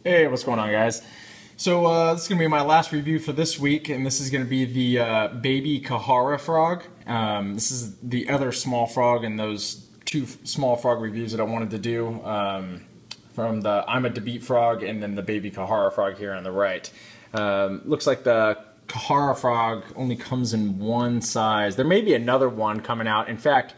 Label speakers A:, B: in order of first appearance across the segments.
A: Hey, what's going on, guys? So this is going to be my last review for this week, and this is going to be the Baby Kahara Frog. This is the other small frog in those two small frog reviews that I wanted to do, from the I'm a Debit Frog and then the Baby Kahara Frog here on the right. Looks like the Kahara Frog only comes in one size. There may be another one coming out. In fact,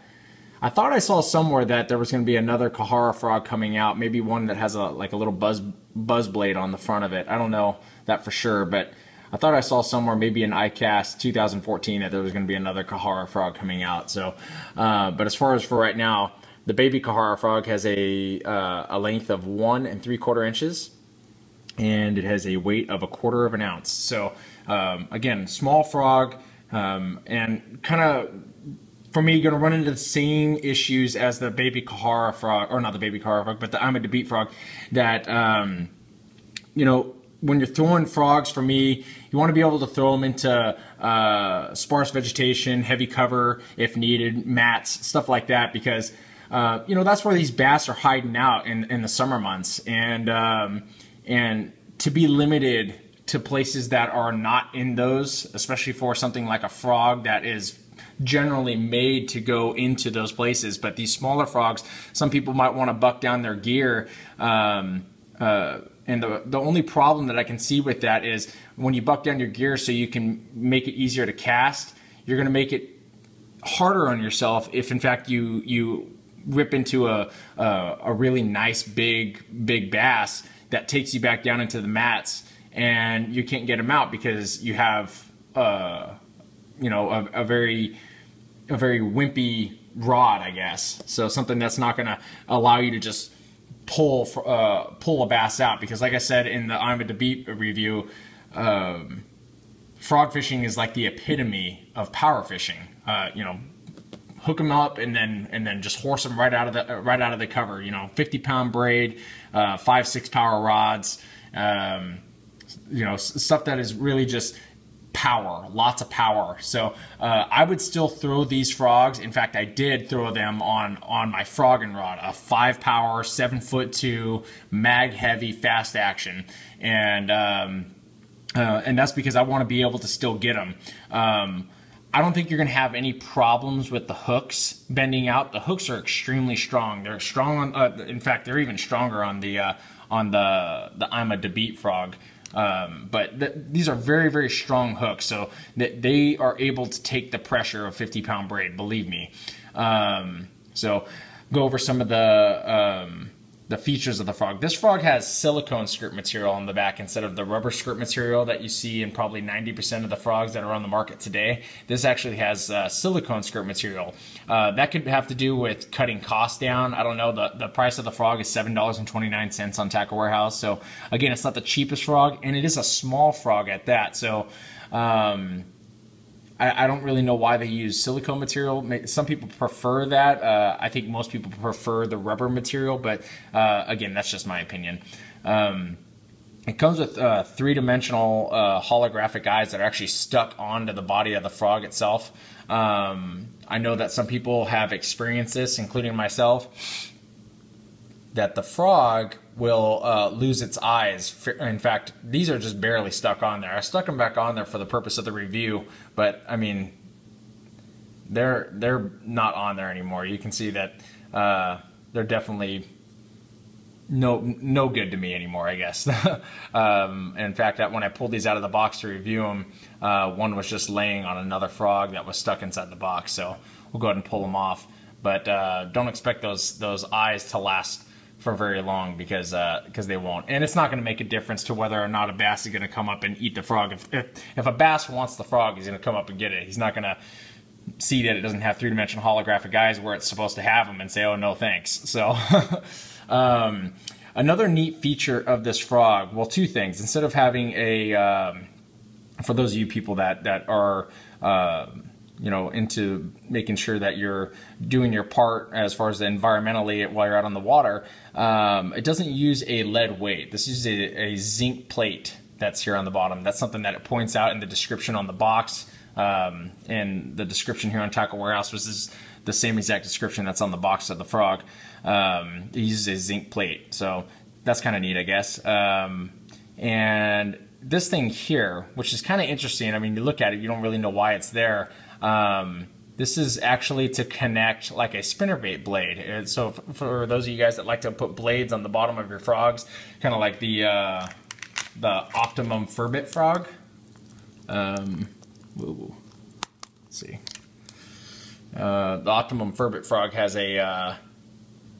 A: I thought I saw somewhere that there was going to be another Kahara Frog coming out, maybe one that has a little buzz blade on the front of it. I don't know that for sure, but I thought I saw somewhere, maybe in ICAST 2014, that there was going to be another Kahara Frog coming out. So, but as far as for right now, the Baby Kahara Frog has a length of 1 3/4 inches, and it has a weight of 1/4 ounce. So, again, small frog, and kind of, for me, going to run into the same issues as the Baby Kahara Frog, or not the Baby Kahara Frog, but the I'm a Debit Frog, that, you know, when you're throwing frogs, for me, you want to be able to throw them into sparse vegetation, heavy cover if needed, mats, stuff like that, because, you know, that's where these bass are hiding out in the summer months. And to be limited to places that are not in those, especially for something like a frog that is generally made to go into those places. But these smaller frogs, some people might want to buck down their gear, and the only problem that I can see with that is when you buck down your gear so you can make it easier to cast, you're going to make it harder on yourself if in fact you rip into a really nice big bass that takes you back down into the mats and you can't get them out because you have you know, a very wimpy rod, I guess. So something that's not going to allow you to just pull a bass out, because like I said in the I'm a Debit review, frog fishing is like the epitome of power fishing. You know, hook them up and then just horse them right out of the cover. You know, 50-pound braid, 5-6 power rods. You know, stuff that is really just power, lots of power. So I would still throw these frogs. In fact, I did throw them on my frogging rod, a 5-power, 7'2", mag heavy, fast action, and that's because I want to be able to still get them. I don't think you're going to have any problems with the hooks bending out. The hooks are extremely strong. They're strong on, in fact, they're even stronger on the I'm a Debit Frog. But these are very strong hooks, so that they are able to take the pressure of 50-pound braid, believe me. So go over some of the features of the frog. This frog has silicone skirt material on the back instead of the rubber skirt material that you see in probably 90% of the frogs that are on the market today. This actually has silicone skirt material. That could have to do with cutting costs down. I don't know. The price of the frog is $7.29 on Tackle Warehouse. So again, it's not the cheapest frog, and it is a small frog at that. So I don't really know why they use silicone material. Some people prefer that. I think most people prefer the rubber material, but again, that's just my opinion. It comes with 3-dimensional holographic eyes that are actually stuck onto the body of the frog itself. I know that some people have experienced this, including myself, that the frog will lose its eyes. In fact, these are just barely stuck on there. I stuck them back on there for the purpose of the review, but I mean, they're not on there anymore. You can see that they're definitely no good to me anymore, I guess. In fact, when I pulled these out of the box to review them, one was just laying on another frog that was stuck inside the box. So we'll go ahead and pull them off, but don't expect those eyes to last for very long, because they won't. And it's not going to make a difference to whether or not a bass is going to come up and eat the frog. If a bass wants the frog, he's going to come up and get it. He's not going to see that it doesn't have 3-dimensional holographic eyes where it's supposed to have them and say, oh, no thanks. So another neat feature of this frog, well, two things. Instead of having a, for those of you people that are you know, into making sure that you're doing your part as far as the environmentally while you're out on the water, it doesn't use a lead weight. This uses a zinc plate that's here on the bottom. That's something that it points out in the description on the box. And the description here on Tackle Warehouse was the same exact description that's on the box of the frog. It uses a zinc plate. So that's kind of neat, I guess. And this thing here, which is kind of interesting. I mean, you look at it, you don't really know why it's there. This is actually to connect like a spinnerbait blade. And so for those of you guys that like to put blades on the bottom of your frogs, kind of like the Optimum Furbit frog. Let's see. The Optimum Furbit frog has a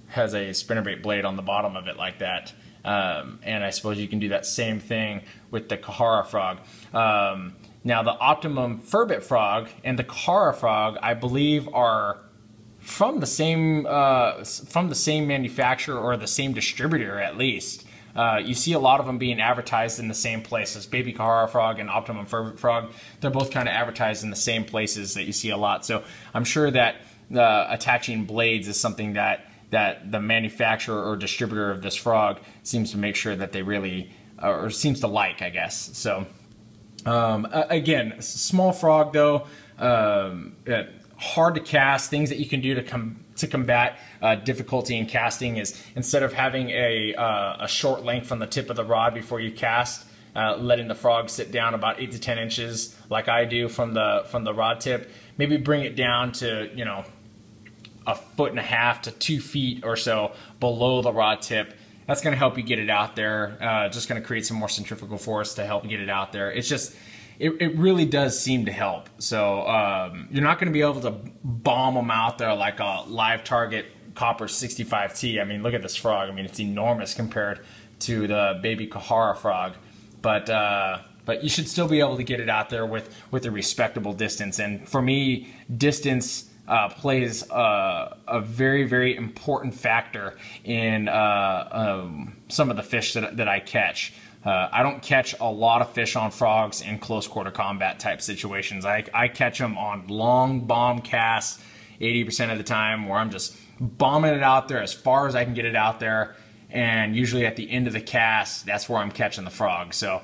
A: spinnerbait blade on the bottom of it like that. And I suppose you can do that same thing with the Kahara frog. Now the Optimum Furbit frog and the Kahara frog, I believe, are from the same manufacturer or the same distributor at least. You see a lot of them being advertised in the same places. Baby Kahara Frog and Optimum Furbit Frog, they're both kind of advertised in the same places that you see a lot. So I'm sure that attaching blades is something that the manufacturer or distributor of this frog seems to make sure that they really, or seems to like, I guess. So again, small frog though, hard to cast. Things that you can do to combat difficulty in casting is, instead of having a short length from the tip of the rod before you cast, letting the frog sit down about 8 to 10 inches like I do from the rod tip, maybe bring it down to, you know, 1.5 to 2 feet or so below the rod tip. That's going to help you get it out there. Just going to create some more centrifugal force to help get it out there. It's just, it really does seem to help. So you're not going to be able to bomb them out there like a live target Copper 65T. I mean, look at this frog. I mean, it's enormous compared to the Baby Kahara frog. But you should still be able to get it out there with a respectable distance. And for me, distance plays a very, very important factor in some of the fish that I catch. I don't catch a lot of fish on frogs in close quarter combat type situations. I catch them on long bomb casts 80% of the time, where I'm just bombing it out there as far as I can get it out there, and usually at the end of the cast, that's where I'm catching the frog. So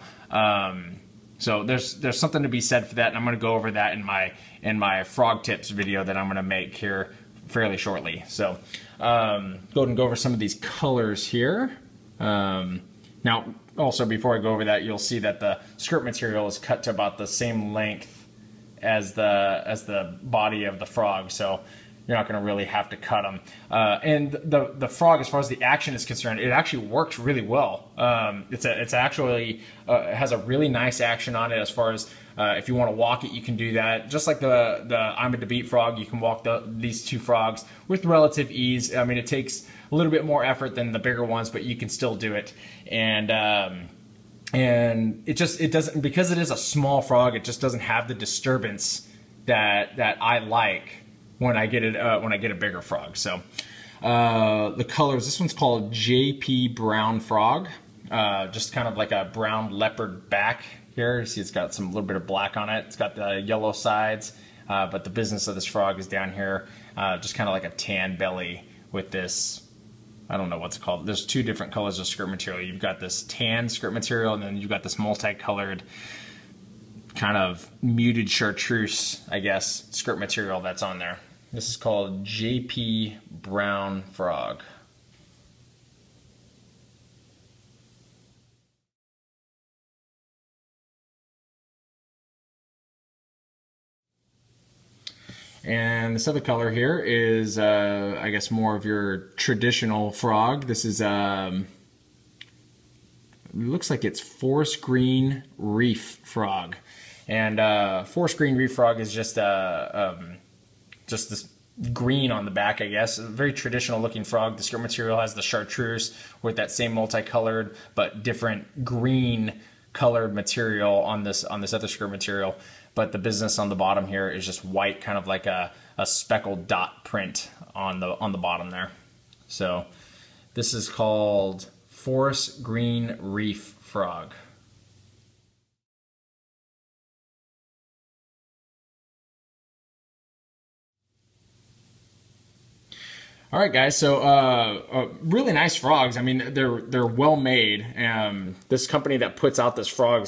A: so there's something to be said for that, and I'm going to go over that in my frog tips video that I'm going to make here fairly shortly. So go ahead and go over some of these colors here. Now, also before I go over that, you'll see that the skirt material is cut to about the same length as the body of the frog, so you're not going to really have to cut them. And the frog, as far as the action is concerned, it actually works really well. It's actually has a really nice action on it. As far as if you want to walk it, you can do that. Just like the I'm a DeBeat frog, you can walk these two frogs with relative ease. I mean, it takes a little bit more effort than the bigger ones, but you can still do it. And it doesn't, because it is a small frog, it just doesn't have the disturbance that I like when I get a bigger frog. So the colors, this one's called JP Brown Frog, just kind of like a brown leopard back here. You see it's got some little bit of black on it. It's got the yellow sides, but the business of this frog is down here, just kind of like a tan belly with this, I don't know what's it called. There's two different colors of skirt material. You've got this tan skirt material, and then you've got this multicolored kind of muted chartreuse, I guess, skirt material that's on there. This is called JP Brown Frog. And this other color here is, I guess, more of your traditional frog. This is, it looks like it's forest green reef frog. And forest green reef frog is just this green on the back, I guess. A very traditional looking frog. The skirt material has the chartreuse with that same multicolored but different green colored material on this other skirt material. But the business on the bottom here is just white, kind of like a speckled dot print on the bottom there. So this is called forest green reef frog. All right, guys. So really nice frogs. I mean, they're well made. This company that puts out this frog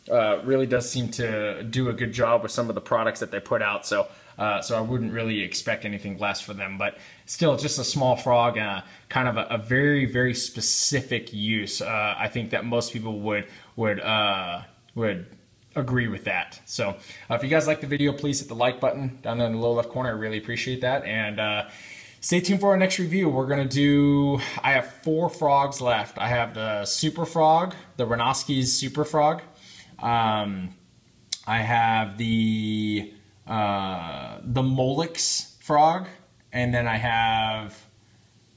A: really does seem to do a good job with some of the products that they put out. So I wouldn't really expect anything less for them, but still just a small frog and kind of a very, very specific use. I think that most people would agree with that. So if you guys like the video, please hit the like button down there in the lower left corner. I really appreciate that. And stay tuned for our next review. We're gonna do, I have 4 frogs left. I have the Super Frog, the Renoski's Super Frog. I have the Molix frog, and then I have,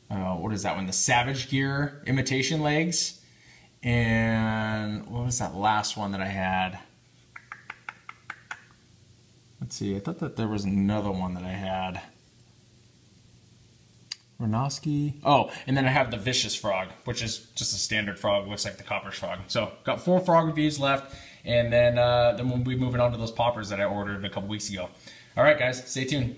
A: what is that one? The Savage Gear imitation legs. And what was that last one that I had? Let's see, I thought that there was another one that I had. Renoski. Oh, and then I have the Vicious Frog, which is just a standard frog, looks like the Copper's frog. So got 4 frog reviews left, and then we'll be moving on to those poppers that I ordered a couple weeks ago. All right, guys, stay tuned.